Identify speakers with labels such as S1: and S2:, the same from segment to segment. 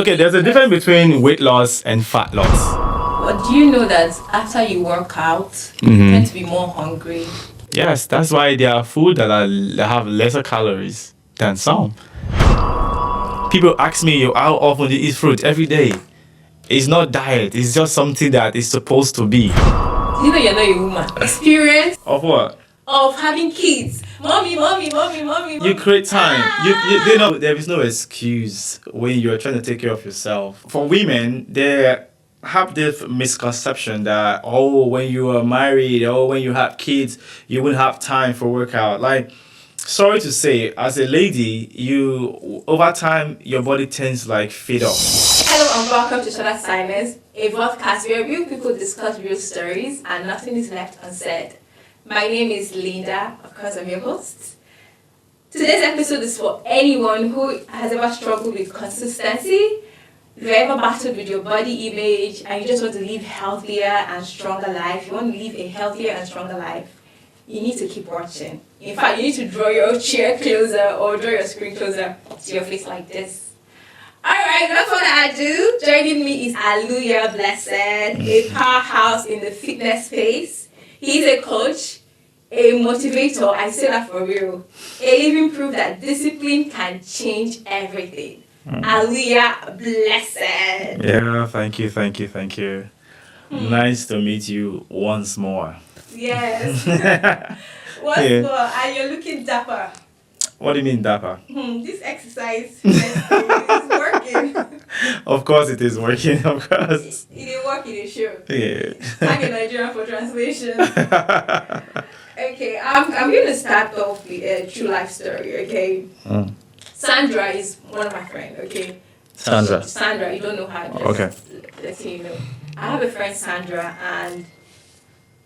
S1: Okay, there's a difference between weight loss and fat loss.
S2: But do you know that after you work out, you tend to be more hungry?
S1: Yes, that's why there are food that have lesser calories than some. People ask me, how often do you eat fruit? Every day. It's not diet. It's just something that is supposed to be.
S2: Do you know you're not a woman? Experience
S1: Of what?
S2: of having kids. Mommy.
S1: You create time. You know, there is no excuse when you're trying to take care of yourself. For women, they have this misconception that, when you are married, when you have kids, you won't have time for workout. Like, sorry to say, as a lady, over time, your body tends to like fade off.
S2: Hello and welcome to Shut Silence, a podcast where real people discuss real stories and nothing is left unsaid. My name is Linda, of course I'm your host. Today's episode is for anyone who has ever struggled with consistency, if you've ever battled with your body image and you just want to live healthier and stronger life, you want to live a healthier and stronger life, you need to keep watching. In fact, you need to draw your chair closer or draw your screen closer to your face like this. Alright, without further ado, joining me is Aluya Blessed, a powerhouse in the fitness space. He's a coach, a motivator, I say that for real, a living proof that discipline can change everything. Aluya Blessed.
S1: Yeah, thank you. Nice to meet you once more.
S2: Yes. What's
S1: Yeah.
S2: more, and you're looking dapper.
S1: What do you mean, dapper?
S2: This exercise is working.
S1: Of course it is working, of course.
S2: It is working, it show.
S1: Yeah.
S2: Thank you, Nigerian, for translation. Okay, I'm going to start off with a true life story, okay? Sandra is one of my friends, okay? Sandra, you don't know her. Just
S1: Okay.
S2: Let's say you know. I have a friend, Sandra, and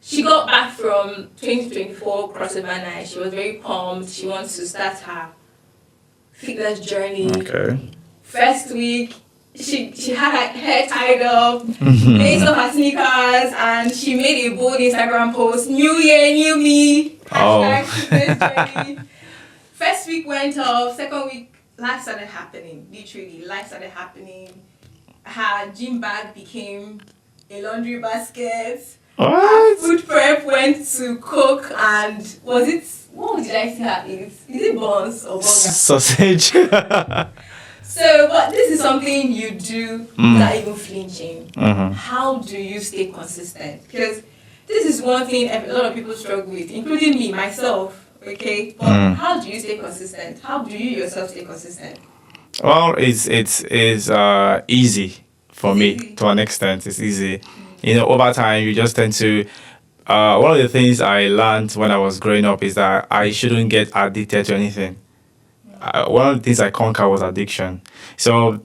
S2: she got back from 2024 crossover night. She was very pumped. She wants to start her fitness journey.
S1: Okay.
S2: First week, she had her hair tied up, laced up her sneakers, and she made a bold Instagram post, "New year, new me." Hashtag fitness journey. First week went off. Second week, life started happening. Literally, life started happening. Her gym bag became a laundry basket.
S1: What?
S2: Food prep went to cook, and what did I see her eat? Is it buns or burger?
S1: Sausage.
S2: So, but this is something you do without even flinching.
S1: Mhm.
S2: How do you stay consistent? Because this is one thing a lot of people struggle with, including me, myself, okay? But how do you stay consistent? How do you yourself stay consistent?
S1: Well, it's easy for me to an extent. It's easy. Over time, you just tend to. One of the things I learned when I was growing up is that I shouldn't get addicted to anything. One of the things I conquered was addiction. So,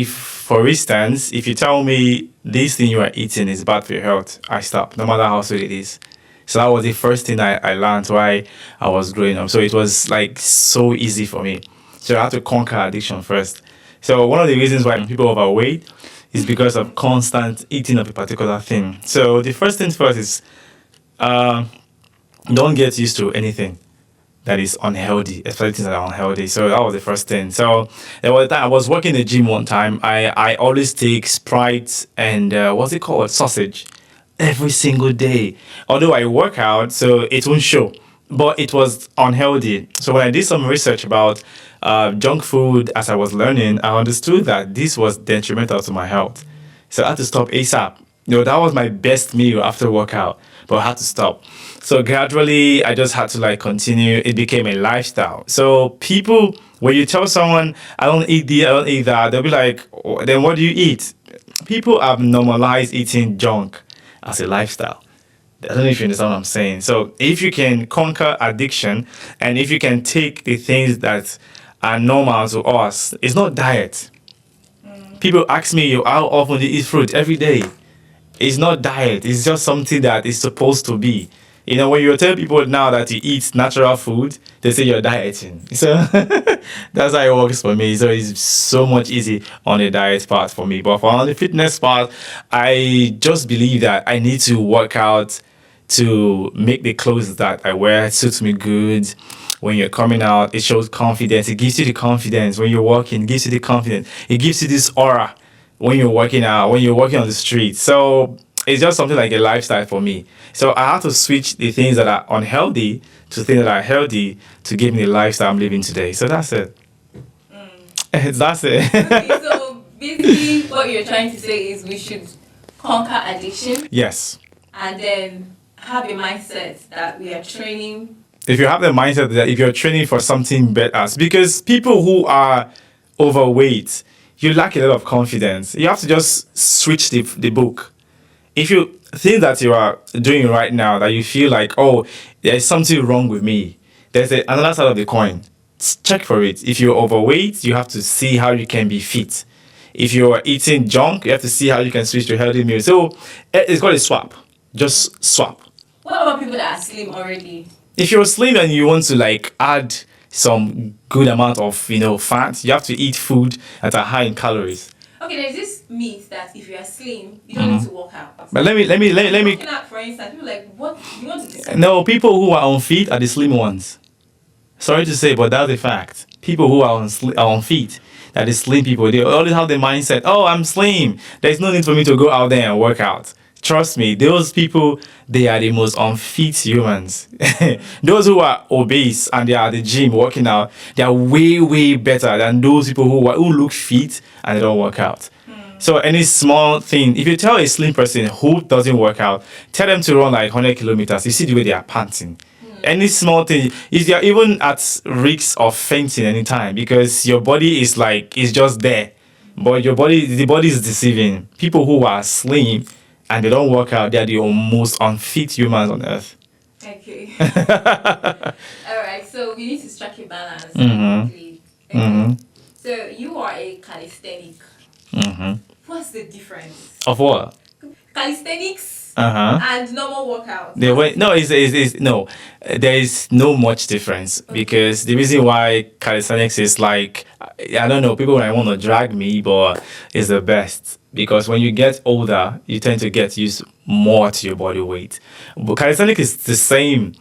S1: for instance, if you tell me this thing you are eating is bad for your health, I stop, no matter how sweet it is. So that was the first thing I learned while I was growing up. So it was like so easy for me. So I had to conquer addiction first. So one of the reasons why people overweight is because of constant eating of a particular thing. So the first thing first is don't get used to anything that is unhealthy, especially things that are unhealthy. So that was the first thing. So there was a time I was working in the gym one time. I always take Sprite and what's it called? Sausage every single day. Although I work out, so it won't show. But it was unhealthy. So when I did some research about junk food as I was learning, I understood that this was detrimental to my health. So I had to stop ASAP. That was my best meal after workout, but I had to stop. So gradually, I just had to continue. It became a lifestyle. So people, when you tell someone, I don't eat this, I don't eat that, they'll be like, "Oh, then what do you eat?" People have normalized eating junk as a lifestyle. I don't know if you understand what I'm saying. So if you can conquer addiction and if you can take the things that are normal to us, it's not diet. People ask me, how often do you eat fruit? Every day. It's not diet. It's just something that is supposed to be. When you tell people now that you eat natural food, they say you're dieting. So that's how it works for me. So it's so much easy on the diet part for me. But on the fitness part, I just believe that I need to work out to make the clothes that I wear suit me good. When you're coming out, it shows confidence. It gives you the confidence. When you're walking, it gives you the confidence. It gives you this aura when you're working out, when you're walking on the street. So it's just something like a lifestyle for me. So I have to switch the things that are unhealthy to things that are healthy to give me the lifestyle I'm living today. So that's it. That's it.
S2: Okay, so basically, what you're trying to say is we should conquer addiction
S1: Yes.
S2: and then have a mindset that we are training.
S1: If you have the mindset that if you're training for something better, because people who are overweight, you lack a lot of confidence. You have to just switch the book. If you think that you are doing right now, that you feel like, oh, there's something wrong with me, there's another side of the coin. Check for it. If you're overweight, you have to see how you can be fit. If you're eating junk, you have to see how you can switch to healthy meals. So it's called a swap. Just swap.
S2: What about people that are slim already?
S1: If you're slim and you want to like add some good amount of fat, you have to eat food that are high in calories.
S2: Okay, there's this myth that if you are slim, you don't need to work out.
S1: But let me
S2: Working out, for instance, people like, what you want to decide?
S1: no, people who are unfit are the slim ones. Sorry to say, but that's a fact. People who are unfit, that the slim people, they always have the mindset, oh, I'm slim. There's no need for me to go out there and work out. Trust me, those people, they are the most unfit humans. Those who are obese and they are at the gym working out, they are way, way better than those people who look fit and they don't work out. So any small thing, if you tell a slim person who doesn't work out, tell them to run like 100 kilometers, you see the way they are panting. Any small thing, is you're even at risk of fainting anytime because your body is just there. But the body is deceiving. People who are slim and they don't work out, they are the most unfit humans on earth.
S2: Okay. All right, so we need to strike a balance. Basically. Okay. So you are a calisthenic. What's the difference?
S1: Of what?
S2: Calisthenics
S1: Uh-huh.
S2: and normal workout.
S1: No, there is no much difference because the reason why calisthenics is like, I don't know, people might want to drag me, but it's the best because when you get older, you tend to get used more to your body weight. But calisthenics is the same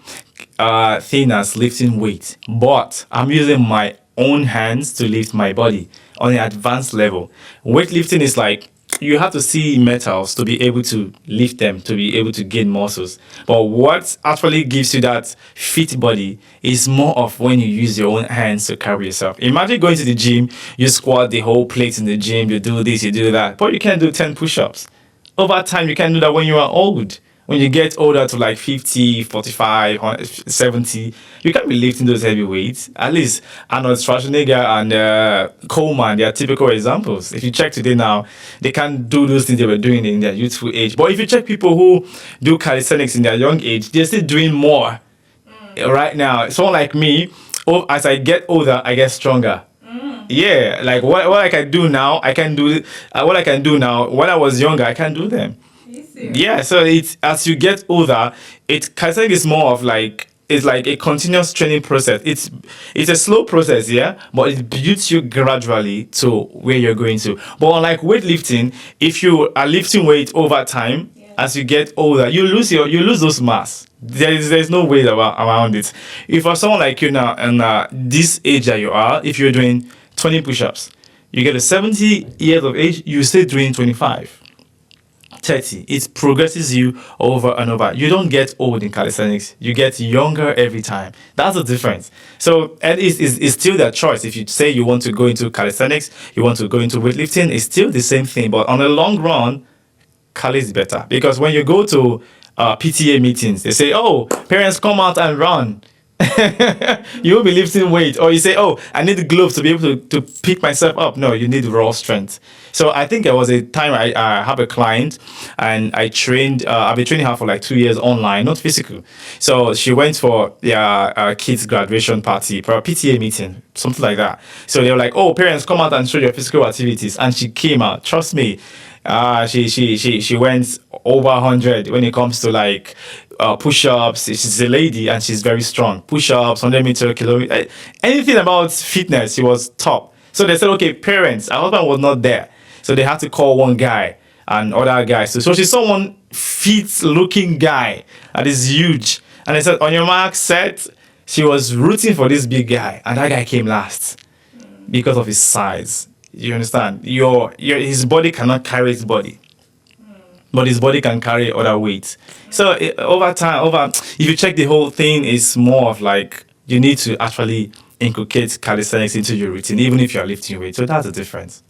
S1: thing as lifting weight, but I'm using my own hands to lift my body on an advanced level. Weightlifting is like, you have to see metals to be able to lift them, to be able to gain muscles. But what actually gives you that fit body is more of when you use your own hands to carry yourself. Imagine going to the gym, you squat the whole plate in the gym, you do this, you do that, but you can't do 10 push-ups. Over time, you can do that when you are old. When you get older to like 50, 45, 70, you can't be lifting those heavy weights. At least Arnold Schwarzenegger and Coleman, they are typical examples. If you check today now, they can't do those things they were doing in their youthful age. But if you check people who do calisthenics in their young age, they're still doing more right now. Someone like me, as I get older, I get stronger. Yeah, like what I can do now, I can do what I can do now. When I was younger, I can't do them. Yeah, so it's as you get older, calisthenics is more of like it's like a continuous training process. It's a slow process, yeah, but it builds you gradually to where you're going to. But unlike weightlifting, if you are lifting weight over time, as you get older, you lose those mass. There's no way around it. If for someone like you now and this age that you are, if you're doing 20 push-ups, you get to 70 years of age, you stay doing 25. 30. It progresses you over and over. You don't get old in calisthenics. You get younger every time. That's the difference. So, and it's still that choice. If you say you want to go into calisthenics, you want to go into weightlifting, it's still the same thing. But on the long run, Cali is better. Because when you go to PTA meetings, they say, oh, parents come out and run. You will be lifting weight, or you say, oh, I need the gloves to be able to pick myself up. No, you need raw strength. So I think there was a time I have a client and I trained, I've been training her for like 2 years online, not physical. So she went for their kids graduation party, for a PTA meeting, something like that. So they were like, oh, parents come out and show your physical activities. And she came out, trust me, she went over 100 when it comes to like push-ups. She's a lady and she's very strong. Push-ups, 100 meter, kilometer, anything about fitness, she was top. So they said, okay, parents, our husband was not there. So they had to call one guy and other guys. So she's someone fit looking guy that is huge. And I said, on your mark, set. She was rooting for this big guy, and that guy came last because of his size. You understand? His body cannot carry his body, but his body can carry other weights. So over time, if you check the whole thing, it's more of like you need to actually inculcate calisthenics into your routine, even if you're lifting weight. So that's the difference.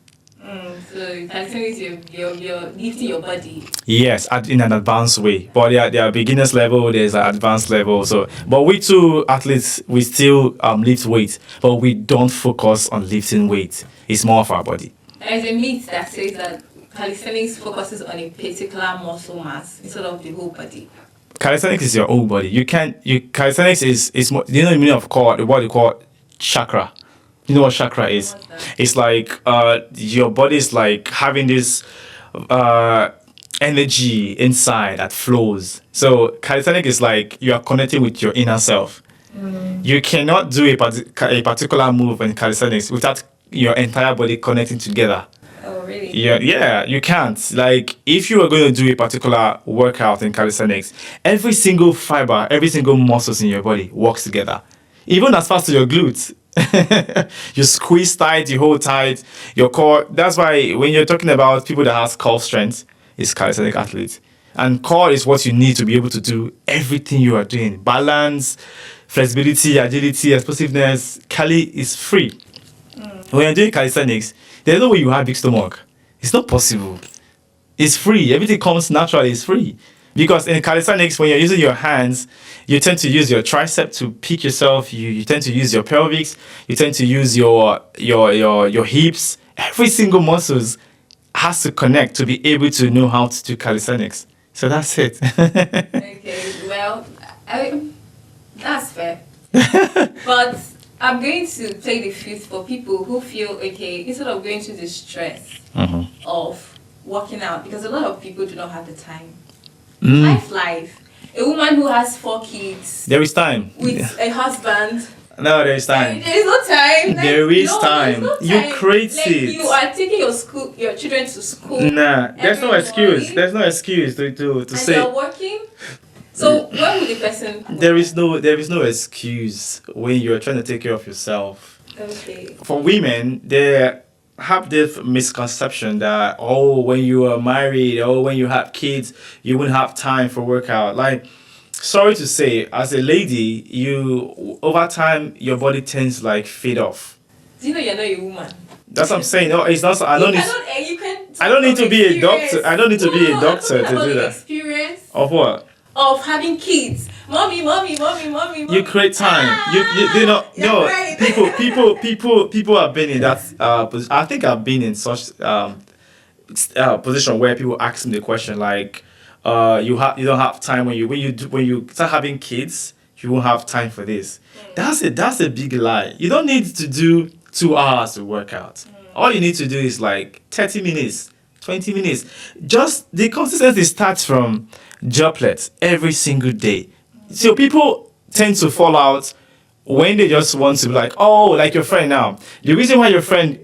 S2: So calisthenics, you're lifting your body.
S1: Yes, in an advanced way. But there are beginners level, there's an advanced level. So, but we two athletes, we still lift weight, but we don't focus on lifting weight. It's more of our body.
S2: There's a myth that says that calisthenics focuses on a particular muscle mass instead of the whole body.
S1: Calisthenics is your whole body. Calisthenics is more, you know the meaning of what they call chakra. You know what chakra is? It's like your body is like having this energy inside that flows. So calisthenics is like you are connecting with your inner self. You cannot do a particular move in calisthenics without your entire body connecting together.
S2: Oh, really?
S1: Yeah, you can't. Like, if you are going to do a particular workout in calisthenics, every single fiber, every single muscles in your body works together. Even as far as your glutes. You squeeze tight, you hold tight, your core. That's why when you're talking about people that has core strength, it's calisthenic athletes. And core is what you need to be able to do everything you are doing. Balance, flexibility, agility, explosiveness. Cali is free. When you're doing calisthenics, there's no way you have big stomach. It's not possible. It's free. Everything comes naturally. It's free. Because in calisthenics, when you're using your hands, you tend to use your tricep to pick yourself. You tend to use your pelvics. You tend to use your hips. Every single muscles has to connect to be able to know how to do calisthenics. So that's it.
S2: Okay, well, that's fair. But I'm going to play the fifth for people who feel, okay, instead of going through the stress of working out, because a lot of people do not have the time. Life. A woman who has 4 kids.
S1: There is time.
S2: With a husband.
S1: No, there is time.
S2: There is no time.
S1: There is time.
S2: No time.
S1: You create
S2: like,
S1: it.
S2: You are taking your children to school.
S1: Nah, there's no excuse.
S2: morning,
S1: There's no excuse to
S2: and
S1: say.
S2: you're working. So when will the person?
S1: There is no excuse when you're trying to take care of yourself.
S2: Okay.
S1: For women, they have this misconception that when you are married or when you have kids, you won't have time for workout. Like, sorry to say, as a lady, you over time your body tends to like fade off.
S2: Do you know you're not a woman?
S1: That's what I'm saying. No, it's not. I don't need to be a doctor. I don't need to be a doctor to do that.
S2: Experience
S1: Of what?
S2: of having kids. Mommy.
S1: You create time. You know no
S2: right.
S1: people have been in that position. I think I've been in such position where people ask me the question like you don't have time when you start having kids, you won't have time for this. That's a big lie. You don't need to do 2 hours to work out. All you need to do is like 30 minutes, 20 minutes. Just the consistency starts from droplets every single day. So people tend to fall out when they just want to be like, like your friend now. The reason why your friend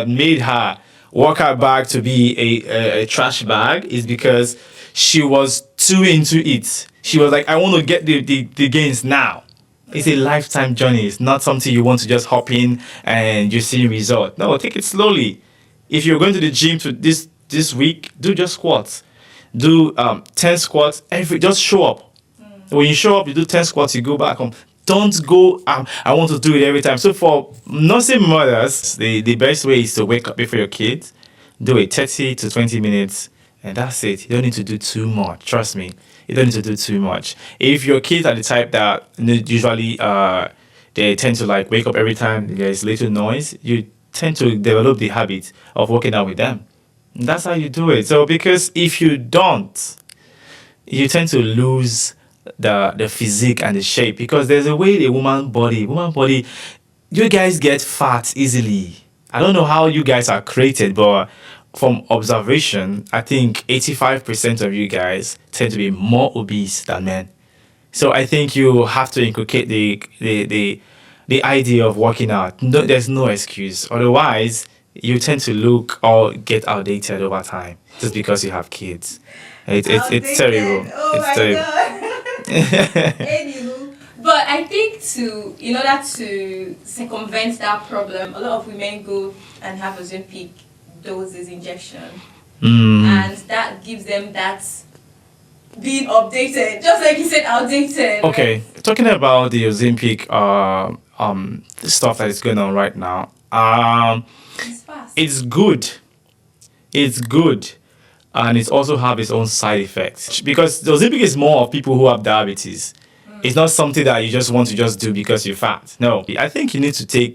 S1: made her workout bag to be a trash bag is because she was too into it. She was like, I want to get the gains now. It's a lifetime journey. It's not something you want to just hop in and you see result. No, take it slowly. If you're going to the gym to this week, do just squats. Do 10 squats just show up. When you show up, you do 10 squats, you go back home. Don't go, I want to do it every time. So for nursing mothers, the best way is to wake up before your kids, do it 30 to 20 minutes, and that's it. You don't need to do too much. Trust me. You don't need to do too much. If your kids are the type that usually they tend to like wake up every time there's little noise, you tend to develop the habit of working out with them. And that's how you do it. So because if you don't, you tend to lose the physique and the shape, because there's a way the woman body, you guys get fat easily. I don't know how you guys are created, but from observation, I think 85% of you guys tend to be more obese than men. So I think you have to inculcate the idea of working out. No, there's no excuse. Otherwise, you tend to look or get outdated over time just because you have kids. It's terrible.
S2: Outdated. Oh
S1: It's
S2: my
S1: terrible.
S2: god. Anywho, but I think in order to circumvent that problem, a lot of women go and have Ozempic doses injection,
S1: Mm.
S2: and that gives them that being updated, just like you said, outdated.
S1: Okay,
S2: Right?
S1: talking about the Ozempic stuff that is going on right now.
S2: It's fast.
S1: It's good. It's good, and it also have its own side effects because the Ozempic is more of people who have diabetes. It's not something that you just want to just do because you're fat. No, I think you need to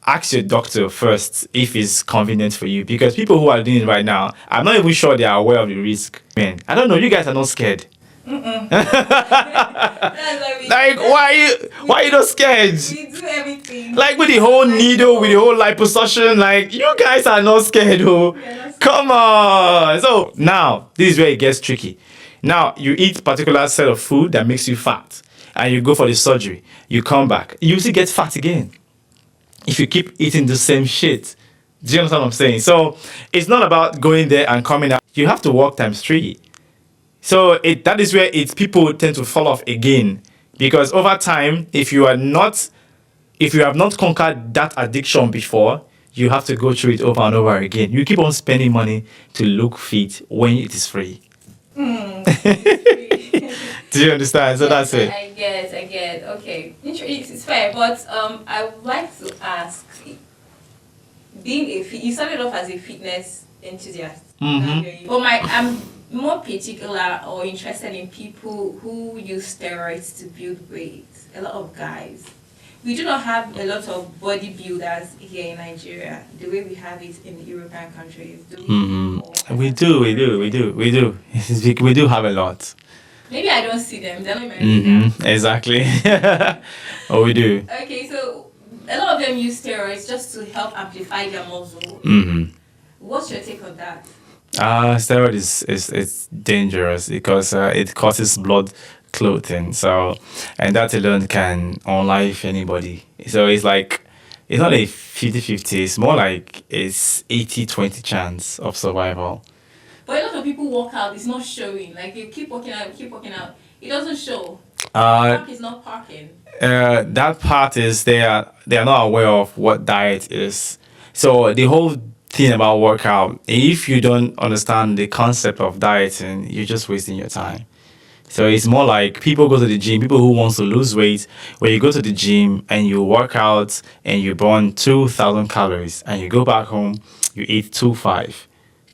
S1: ask your doctor first if it's convenient for you because people who are doing it right now, I'm not even sure they are aware of the risk. Man, I don't know. You guys are not scared.
S2: That's why we,
S1: Like, why are you not scared?
S2: we do everything.
S1: Like with the whole needle, with the whole liposuction, like you guys are not scared, oh.
S2: We are not scared.
S1: Come on. So now this is where it gets tricky. Now you eat particular set of food that makes you fat, and you go for the surgery. You come back, you still get fat again. If you keep eating the same shit. Do you understand what I'm saying? So it's not about going there and coming out. You have to work times 3. So that is where people tend to fall off again because over time, if you have not conquered that addiction before, you have to go through it over and over again. You keep on spending money to look fit when it is free. Do you understand? So that's it.
S2: I get. Okay, it's fair, but I would like to ask, you started off as a fitness enthusiast, but I'm more particular or interested in people who use steroids to build weight. A lot of guys. We do not have a lot of bodybuilders here in Nigeria the way we have it in the European countries. Do we? Or-
S1: We do. We do have a lot.
S2: Maybe I don't see them. They're not in my radar.
S1: Exactly. Oh, we do.
S2: Okay, so a lot of them use steroids just to help amplify their muscle. What's your take on that?
S1: Steroid is dangerous because it causes blood clotting. So, and that alone can unlife anybody. So it's like it's not a 50-50. It's more like it's 80-20 chance of survival.
S2: But a lot of people work out, it's not showing. Like you keep working out, it doesn't show.
S1: Uh,
S2: Park is not parking.
S1: that part is they are not aware of what diet is. So the whole thing about workout, if you don't understand the concept of dieting, you're just wasting your time. So it's more like people go to the gym, people who wants to lose weight, where you go to the gym and you work out and you burn 2,000 calories and you go back home, you eat 2,500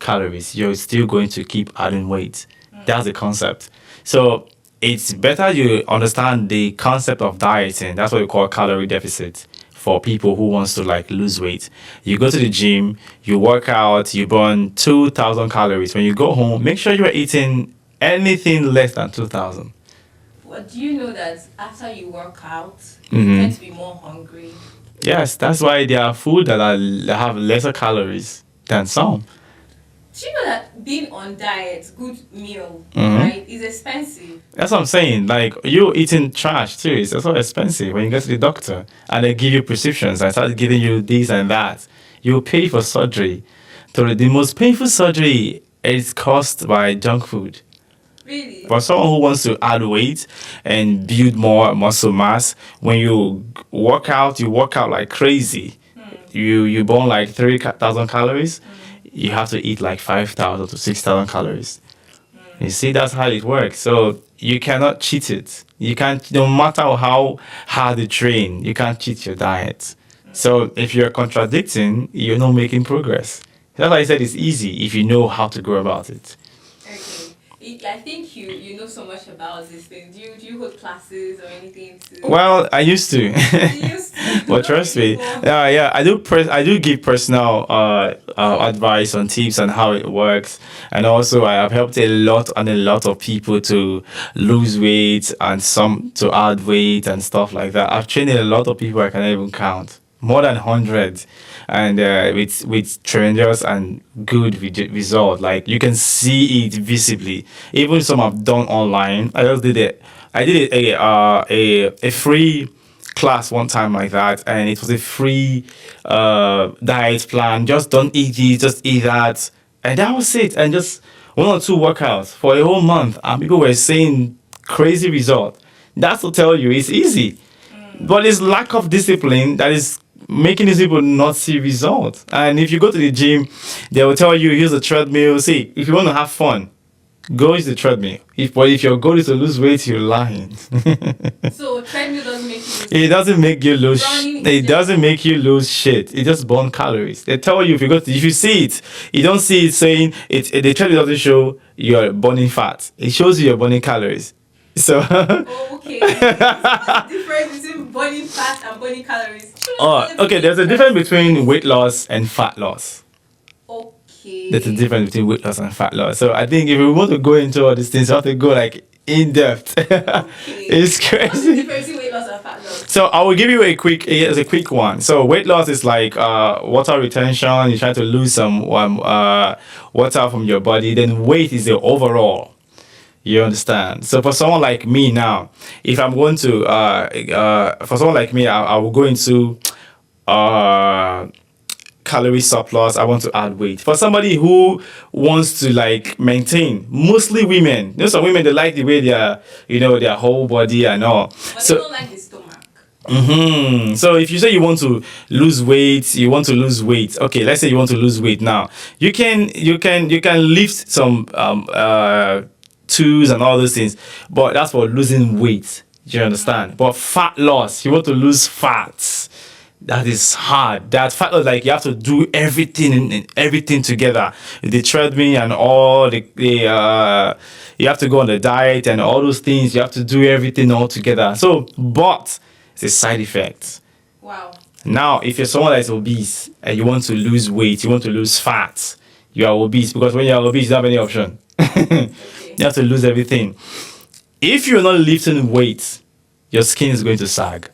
S1: calories, you're still going to keep adding weight. That's the concept. So it's better you understand the concept of dieting. That's what we call calorie deficit for people who wants to like lose weight. You go to the gym, you work out, you burn 2,000 calories. When you go home, make sure you're eating anything less than 2,000.
S2: But do you know that after you work out, you tend to be more hungry?
S1: Yes, that's why there are food that have lesser calories than some.
S2: Do you know that being on diet, good meal, right, is expensive?
S1: That's what I'm saying. Like you eating trash too. It's also expensive when you go to the doctor and they give you prescriptions and start giving you this and that. You pay for surgery. So the most painful surgery is caused by junk food.
S2: Really?
S1: For someone who wants to add weight and build more muscle mass, when you work out like crazy. You burn like 3,000 calories. You have to eat like 5,000 to 6,000 calories. You see, that's how it works. So you cannot cheat it. You can't, no matter how hard you train, you can't cheat your diet. So if you're contradicting, you're not making progress. That's why I said it's easy if you know how to go about it.
S2: Okay. I think you know so much about this thing. Do you hold classes or anything to?
S1: Well, I used to.
S2: You used to?
S1: But trust me, yeah, I do give personal advice on tips on how it works, and also I have helped a lot of people to lose weight and some to add weight and stuff like that. I've trained a lot of people I can even count, more than 100, and with tremendous and good result. Like you can see it visibly. Even some I've done online. I just did it. I did a free class one time like that, and it was a free diet plan. Just don't eat this, just eat that, and that was it. And just one or two workouts for a whole month, and people were saying crazy result. That's to tell you it's easy, but it's lack of discipline that is making these people not see results. And if you go to the gym, they will tell you use a treadmill. See, if you want to have fun, go use the treadmill. But if your goal is to lose weight, you're lying.
S2: So treadmill doesn't make you.
S1: It doesn't make you lose.
S2: Running
S1: It
S2: is
S1: doesn't make you lose shit. It just burn calories. They tell you if you see it, you don't see it saying it. The treadmill doesn't show you're burning fat. It shows you you're burning calories. So.
S2: Oh, okay. What's the difference between burning fat and burning calories?
S1: Oh, okay. There's a difference between weight loss and fat loss.
S2: Okay.
S1: There's a difference between weight loss and fat loss. So I think if we want to go into all these things, we have to go like in depth. It's
S2: Okay. What's the
S1: crazy.
S2: difference between weight loss and fat loss?
S1: So I will give you a quick one. So weight loss is like water retention. You try to lose some water from your body. Then weight is the overall. You understand? So for someone like me now, if I'm going to for someone like me, I will go into calorie surplus. I want to add weight. For somebody who wants to like maintain, mostly women. You know, some women they like the way their whole body and all.
S2: But they
S1: So
S2: don't like the stomach.
S1: So if you say you want to lose weight, Okay, let's say you want to lose weight now. You can lift some tools and all those things, but that's for losing weight. Do you understand? But fat loss, you want to lose fats. That is hard. That fat loss, like you have to do everything together. The treadmill and all you have to go on the diet and all those things. You have to do everything all together. So, but it's a side effect.
S2: Wow.
S1: Now, if you're someone that is obese and you want to lose weight, you want to lose fat, you are obese because when you're obese, you don't have any option. You have to lose everything. If you're not lifting weight, your skin is going to sag.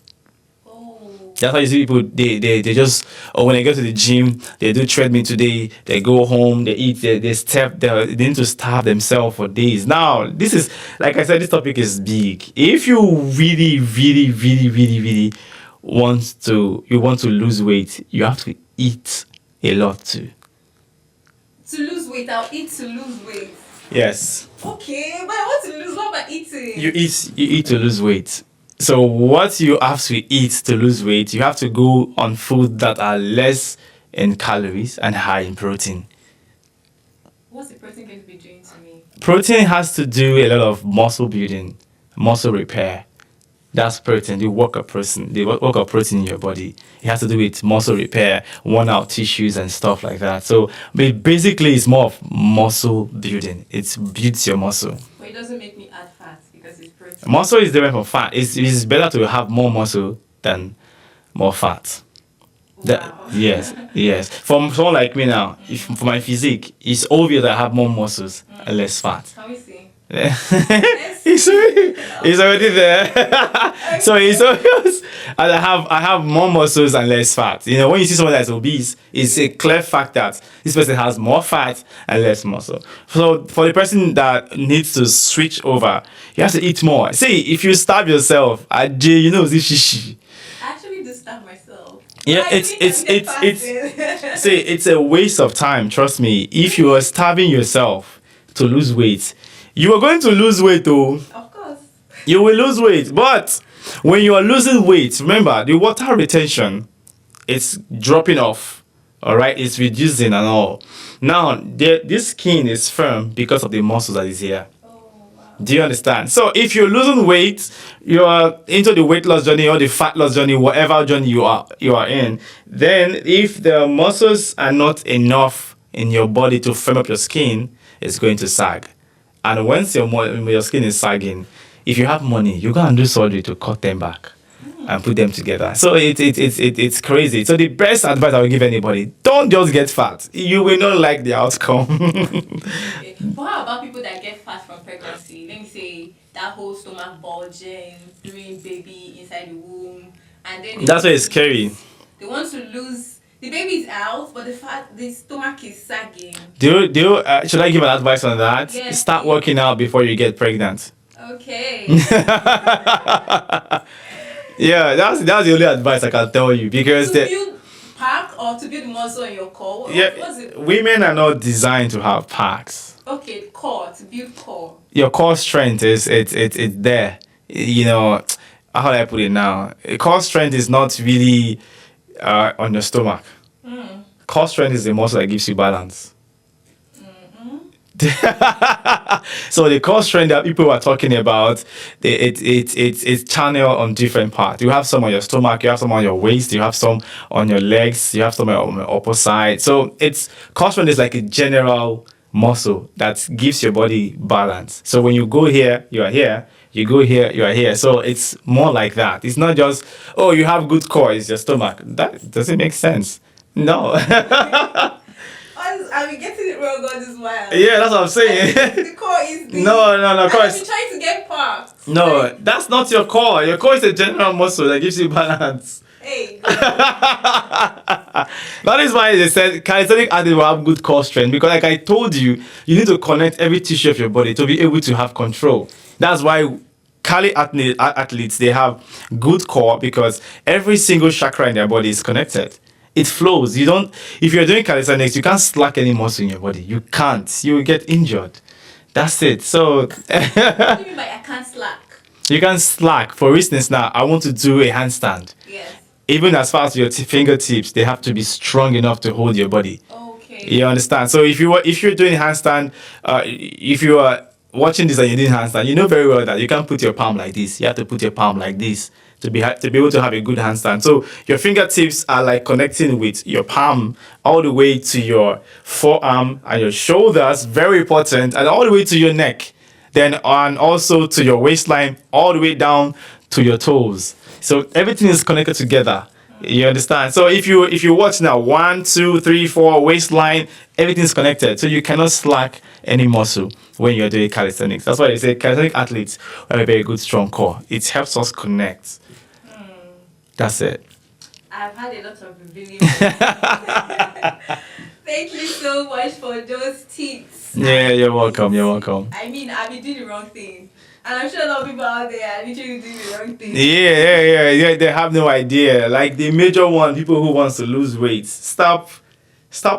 S2: Oh.
S1: That's why you see people, they just, when they go to the gym, they do treadmill today, they go home, they eat, they need to starve themselves for days. Now, this is, like I said, this topic is big. If you really, really, really, really, really want to lose weight, you have to eat a lot too.
S2: To lose weight, I'll eat to lose weight.
S1: Yes.
S2: Okay, but I want to lose. What about eating?
S1: You eat to lose weight. So what you have to eat to lose weight, you have to go on food that are less in calories and high in protein.
S2: What's the protein going to be doing to me?
S1: Protein has to do a lot of muscle building, muscle repair. That's protein. The work of protein in your body. It has to do with muscle repair, worn out tissues and stuff like that. So basically it's more of muscle building. It builds your muscle.
S2: But it doesn't make me add fat because it's protein.
S1: Muscle is different from fat. It's better to have more muscle than more fat.
S2: Wow.
S1: Yes. For someone like me now, for my physique, it's obvious that I have more muscles and less fat.
S2: Can we see?
S1: It's already there. So it's obvious. And I have more muscles and less fat. You know, when you see someone that's obese, it's a clear fact that this person has more fat and less muscle. So for the person that needs to switch over, you have to eat more. See, if you starve yourself, you know this shishi.
S2: I actually do starve myself.
S1: Yeah, it's a waste of time. Trust me. If you are starving yourself to lose weight, you are going to lose weight, though.
S2: Of course.
S1: You will lose weight, but when you are losing weight, remember the water retention, it's dropping off. All right, it's reducing and all. Now, this skin is firm because of the muscles that is here. Do you understand? So if you're losing weight, you are into the weight loss journey or the fat loss journey, whatever journey you are in, then if the muscles are not enough in your body to firm up your skin, it's going to sag. And once your skin is sagging, if you have money, you go and do surgery to cut them back and put them together. So it's crazy. So the best advice I will give anybody, don't just get fat. You will not like the outcome.
S2: Okay. But how about people that get fat from pregnancy? Let me say that whole stomach bulging during baby inside the womb, and then
S1: That's why it's scary.
S2: They want to lose. The baby is out, but the stomach is sagging.
S1: Should I give an advice on that?
S2: Yes,
S1: Start working out before you get pregnant.
S2: Okay.
S1: Yeah, that's the only advice I can tell you because
S2: To build pack or to build muscle in your core? What's it?
S1: women are not designed to have packs.
S2: Okay, core, to build core.
S1: Your core strength is it's there. You know, how do I put it now? Core strength is not really on your stomach. Core strength is the muscle that gives you balance. So the core strength that people are talking about, it's channel on different parts. You have some on your stomach, you have some on your waist, you have some on your legs, you have some on the upper side. So it's core strength is like a general muscle that gives your body balance. So when you go here, you are here. You go here, you are here. So it's more like that. It's not just, oh, you have good core, it's your stomach. That doesn't make sense. No.
S2: Are we getting it wrong all this while?
S1: Yeah, that's what I'm saying.
S2: The core is the...
S1: No, core
S2: I'm
S1: is...
S2: trying to get parts.
S1: No, that's not your core. Your core is a general muscle that gives you balance.
S2: Hey.
S1: That is why they said calisthenic athletes will have good core strength because, like I told you, you need to connect every tissue of your body to be able to have control. That's why Kali athletes, they have good core because every single chakra in their body is connected. It flows. You don't. If you're doing calisthenics, you can't slack any muscle in your body. You can't. You will get injured. That's it. So.
S2: What do you mean by I can't slack?
S1: You can slack. For instance, now I want to do a handstand.
S2: Yes.
S1: Even as far as your fingertips, they have to be strong enough to hold your body.
S2: Okay.
S1: You understand? So if you're doing handstand, if you are watching this and you're doing handstand, you know very well that you can't put your palm like this. You have to put your palm like this to be able to have a good handstand. So your fingertips are like connecting with your palm all the way to your forearm and your shoulders, very important, and all the way to your neck. Then on also to your waistline, all the way down to your toes. So everything is connected together. You understand? So if you watch now, 1, 2, 3, 4, waistline, everything's connected. So you cannot slack any muscle when you're doing calisthenics. That's why they say calisthenic athletes have a very good strong core. It helps us connect. That's it.
S2: I've had a lot of revealing. Thank you so much for those tips.
S1: Yeah, you're welcome. You're welcome.
S2: I mean, I've been doing the wrong thing. And I'm sure a lot of people out there are literally doing the wrong thing.
S1: Yeah. They have no idea. Like the major one, people who wants to lose weight, stop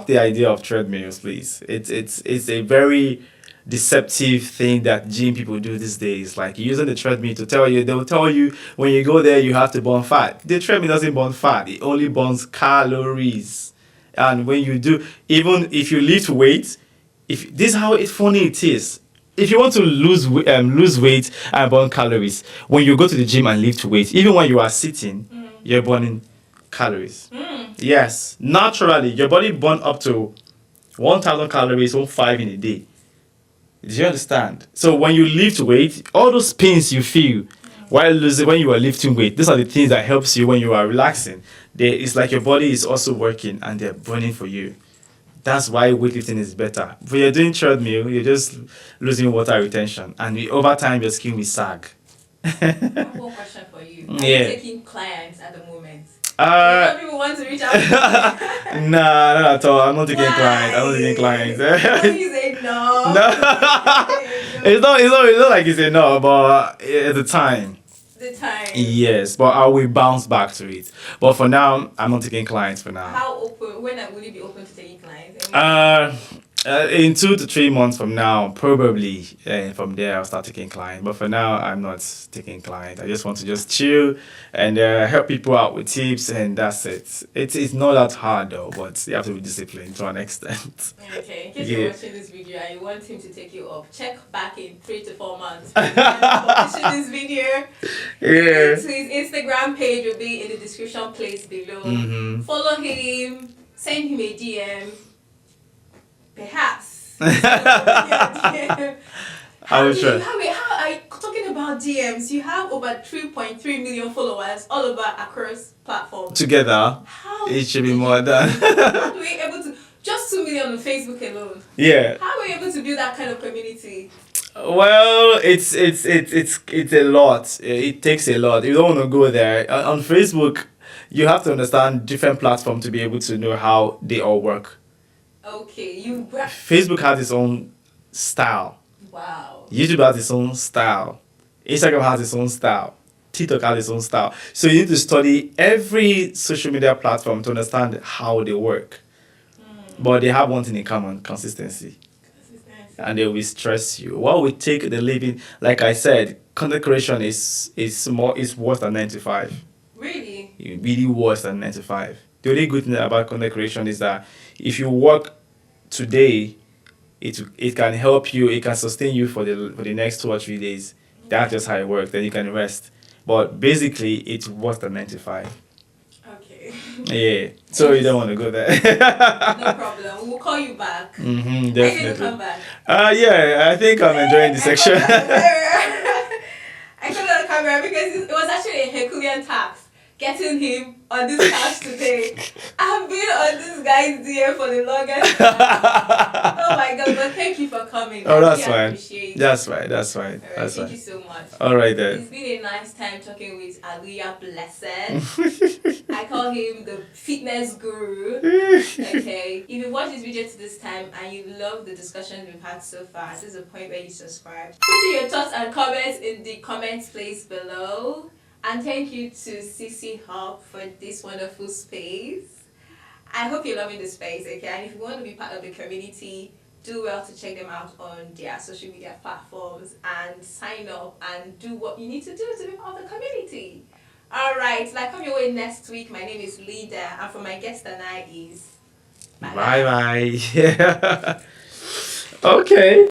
S1: the idea of treadmills, please. It's a very deceptive thing that gym people do these days. Like using the treadmill to tell you, they'll tell you when you go there you have to burn fat. The treadmill doesn't burn fat. It only burns calories. And when you do, even if you lift weight, if this is how funny it is. If you want to lose weight and burn calories, when you go to the gym and lift weight, even when you are sitting, you're burning calories. Yes, naturally, your body burns up to 1,000 calories, 1.5 in a day. Do you understand? So when you lift weight, all those pains you feel when you are lifting weight, these are the things that helps you when you are relaxing. It's like your body is also working and they're burning for you. That's why weightlifting is better. When you're doing treadmill, you're just losing water retention, and over time your skin will sag.
S2: I have one question for you. Are you taking clients at the moment? Some people want to reach out to you.
S1: Nah, not at all. I'm not taking clients. I'm not taking clients.
S2: You say no.
S1: No. It's not like it's a no, but at the time.
S2: The time.
S1: Yes, but I will bounce back to it. But for now, I'm not taking clients for now.
S2: How open? When will you be open to taking clients?
S1: In 2 to 3 months from now, probably from there I'll start taking clients. But for now, I'm not taking clients. I just want to just chill and help people out with tips, and that's it. It's not that hard though, but you have to be disciplined to an extent.
S2: Okay, in case you're watching this video and you want him to take you up, check back in 3 to 4 months. Watching this video.
S1: Yeah.
S2: So his Instagram page will be in the description place below. Follow him, send him a DM. Perhaps.
S1: I will try.
S2: How are you talking about DMs? You have over 3.3 million followers all over across platforms.
S1: Together, it should be more than.
S2: How were you able to? Just 2 million on Facebook alone.
S1: Yeah.
S2: How were you able to build that kind of community?
S1: Well, it's a lot. It takes a lot. You don't want to go there. On Facebook, you have to understand different platforms to be able to know how they all work.
S2: Okay,
S1: Facebook has its own style.
S2: Wow.
S1: YouTube has its own style. Instagram has its own style. TikTok has its own style. So you need to study every social media platform to understand how they work. But they have one thing in common: consistency. And they will stress you. What will take the living, like I said, content creation is worse than 9 to 5.
S2: Really?
S1: Really worse than 9 to 5. The only good thing about content creation is that if you work today, it can help you, it can sustain you for the next 2 or 3 days. That's just how it works. Then you can rest. But basically, it's worse than 9 to 5.
S2: Okay.
S1: Yeah. So you don't want to go there.
S2: No problem. We'll call you back.
S1: Mm-hmm,
S2: Are you going to
S1: definitely.
S2: come back?
S1: Yeah, I think I'm enjoying the section.
S2: I couldn't on camera because it was actually a Herculean task getting him on this couch today. I've been on this guy's DM for the longest time. Oh my god, but thank you for coming.
S1: Oh,
S2: I
S1: that's
S2: really
S1: fine.
S2: appreciate it.
S1: That's fine.
S2: Alright,
S1: That's
S2: thank
S1: fine.
S2: you so much.
S1: All right then.
S2: It's been a nice time talking with Aluya Blessed. I call him the fitness guru. Okay. If you watch this video to this time and you love the discussion we've had so far, this is a point where you subscribe. Put in your thoughts and comments in the comments place below. And thank you to CC Hub for this wonderful space. I hope you're loving the space, okay? And if you want to be part of the community, do well to check them out on their social media platforms and sign up and do what you need to do to be part of the community. Alright, like come your way next week. My name is Lida, and for my guest and I is
S1: Bye bye. Yeah. Okay.